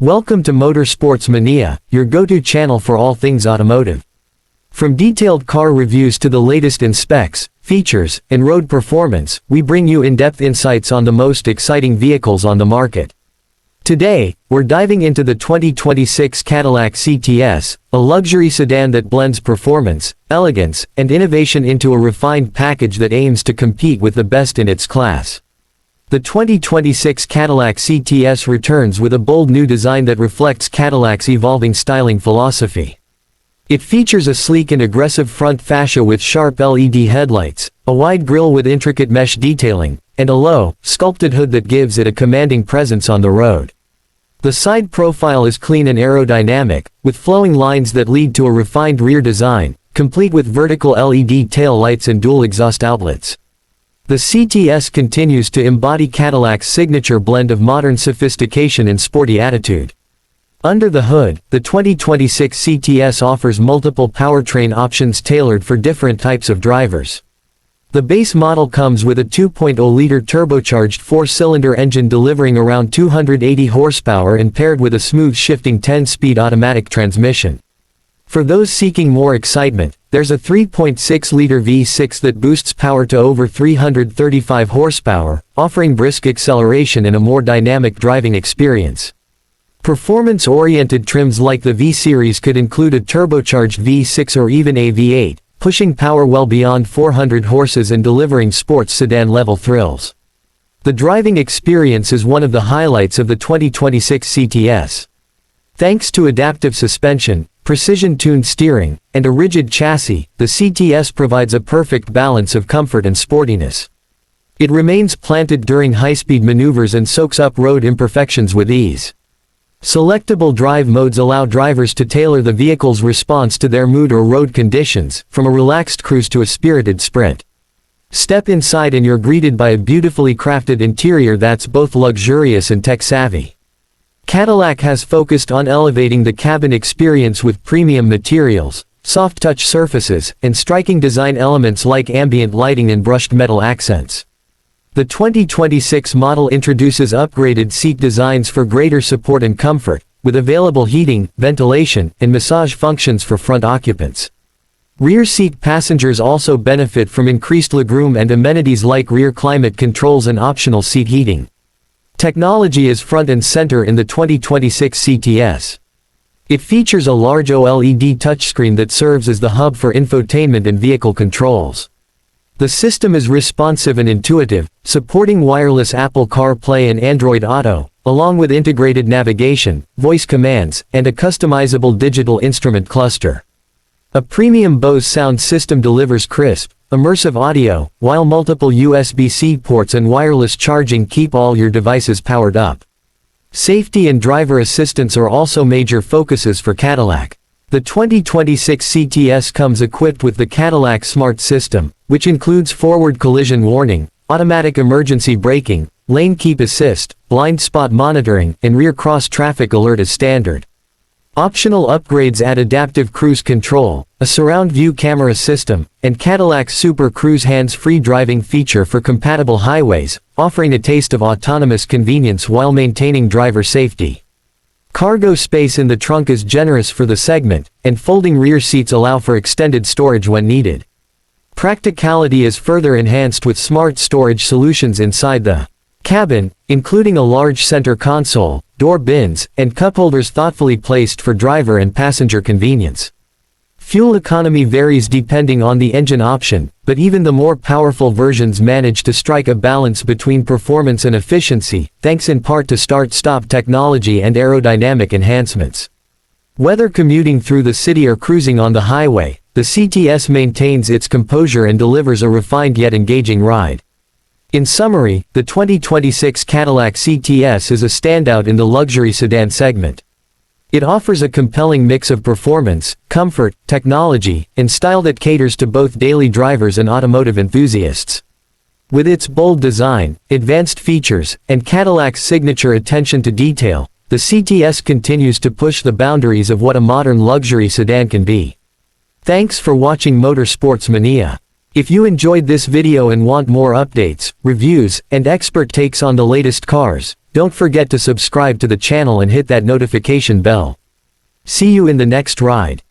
Welcome to Motorsports Mania, your go-to channel for all things automotive. From detailed car reviews to the latest in specs, features, and road performance, we bring you in-depth insights on the most exciting vehicles on the market. Today, we're diving into the 2026 Cadillac CTS, a luxury sedan that blends performance, elegance, and innovation into a refined package that aims to compete with the best in its class. The 2026 Cadillac CTS returns with a bold new design that reflects Cadillac's evolving styling philosophy. It features a sleek and aggressive front fascia with sharp LED headlights, a wide grille with intricate mesh detailing, and a low, sculpted hood that gives it a commanding presence on the road. The side profile is clean and aerodynamic, with flowing lines that lead to a refined rear design, complete with vertical LED tail lights and dual exhaust outlets. The CTS continues to embody Cadillac's signature blend of modern sophistication and sporty attitude. Under the hood, the 2026 CTS offers multiple powertrain options tailored for different types of drivers. The base model comes with a 2.0-liter turbocharged four-cylinder engine delivering around 280 horsepower and paired with a smooth shifting 10-speed automatic transmission. For those seeking more excitement, there's a 3.6-liter V6 that boosts power to over 335 horsepower, offering brisk acceleration and a more dynamic driving experience. Performance-oriented trims like the V-Series could include a turbocharged V6 or even a V8, pushing power well beyond 400 horses and delivering sports sedan-level thrills. The driving experience is one of the highlights of the 2026 CTS. Thanks to adaptive suspension, precision-tuned steering, and a rigid chassis, the CTS provides a perfect balance of comfort and sportiness. It remains planted during high-speed maneuvers and soaks up road imperfections with ease. Selectable drive modes allow drivers to tailor the vehicle's response to their mood or road conditions, from a relaxed cruise to a spirited sprint. Step inside and you're greeted by a beautifully crafted interior that's both luxurious and tech-savvy. Cadillac has focused on elevating the cabin experience with premium materials, soft-touch surfaces, and striking design elements like ambient lighting and brushed metal accents. The 2026 model introduces upgraded seat designs for greater support and comfort, with available heating, ventilation, and massage functions for front occupants. Rear seat passengers also benefit from increased legroom and amenities like rear climate controls and optional seat heating. Technology is front and center in the 2026 CTS. It features a large OLED touchscreen that serves as the hub for infotainment and vehicle controls. The system is responsive and intuitive, supporting wireless Apple CarPlay and Android Auto, along with integrated navigation, voice commands, and a customizable digital instrument cluster. A premium Bose sound system delivers crisp, immersive audio, while multiple USB-C ports and wireless charging keep all your devices powered up. Safety and driver assistance are also major focuses for Cadillac. The 2026 CTS comes equipped with the Cadillac Smart System, which includes forward collision warning, automatic emergency braking, lane keep assist, blind spot monitoring, and rear cross traffic alert as standard. Optional upgrades add adaptive cruise control, a surround view camera system, and Cadillac's Super Cruise hands-free driving feature for compatible highways, offering a taste of autonomous convenience while maintaining driver safety. Cargo space in the trunk is generous for the segment, and folding rear seats allow for extended storage when needed. Practicality is further enhanced with smart storage solutions inside the cabin, including a large center console, door bins, and cup holders thoughtfully placed for driver and passenger convenience. Fuel economy varies depending on the engine option, but even the more powerful versions manage to strike a balance between performance and efficiency, thanks in part to start-stop technology and aerodynamic enhancements. Whether commuting through the city or cruising on the highway, the CTS maintains its composure and delivers a refined yet engaging ride. In summary, the 2026 Cadillac CTS is a standout in the luxury sedan segment. It offers a compelling mix of performance, comfort, technology, and style that caters to both daily drivers and automotive enthusiasts. With its bold design, advanced features, and Cadillac's signature attention to detail, the CTS continues to push the boundaries of what a modern luxury sedan can be. Thanks for watching Motorsports Mania. If you enjoyed this video and want more updates, reviews, and expert takes on the latest cars, Don't forget to subscribe to the channel and hit that notification bell. See you in the next ride.